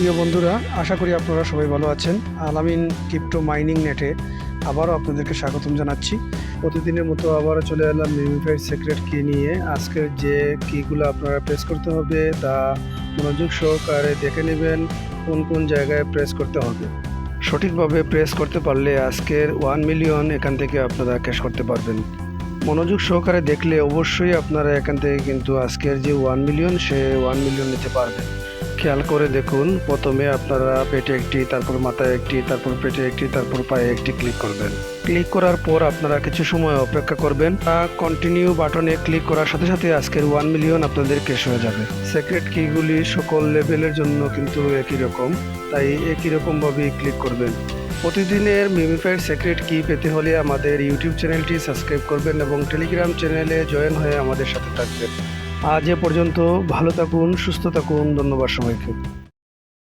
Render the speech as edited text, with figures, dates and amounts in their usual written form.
প্রিয় বন্ধুরা, আশা করি আপনারা সবাই ভালো আছেন। আলামিন ক্রিপ্টো মাইনিং নেটে আবারও আপনাদেরকে স্বাগতম জানাচ্ছি। প্রতিদিনের মতো আবারও চলে এলাম মিমিফাইড সিক্রেট কি নিয়ে। আজকের যে কিগুলো আপনারা প্রেস করতে হবে তা মনোযোগ সহকারে দেখে নেবেন কোন কোন জায়গায় প্রেস করতে হবে। সঠিকভাবে প্রেস করতে পারলে আজকের 1 মিলিয়ন এখান থেকে আপনারা ক্যাশ করতে পারবেন। মনোযোগ সহকারে দেখলে অবশ্যই আপনারা এখান থেকে কিন্তু আজকের যে 1 মিলিয়ন সে 1 মিলিয়ন নিতে পারবেন। খেয়াল করে দেখুন, প্রথমে আপনারা পেটে একটি, তারপর মাথায় একটি, তারপর পেটে একটি, তারপর পায়ে একটি ক্লিক করবেন। ক্লিক করার পর আপনারা কিছু সময় অপেক্ষা করবেন। কন্টিনিউ বাটনে ক্লিক করার সাথে সাথে আজকের 1 মিলিয়ন আপনাদের ক্যাশ হয়ে যাবে। সিক্রেট কিগুলি সকল লেভেলের জন্য কিন্তু একই রকম, তাই একই রকমভাবেই ক্লিক করবেন। প্রতিদিনের মিমিফাইড সিক্রেট কি পেতে হলে আমাদের ইউটিউব চ্যানেলটি সাবস্ক্রাইব করবেন এবং টেলিগ্রাম চ্যানেলে জয়েন হয়ে আমাদের সাথে থাকবেন। আজ এ পর্যন্ত, ভালো থাকুন, সুস্থ থাকুন, ধন্যবাদ সবাইকে।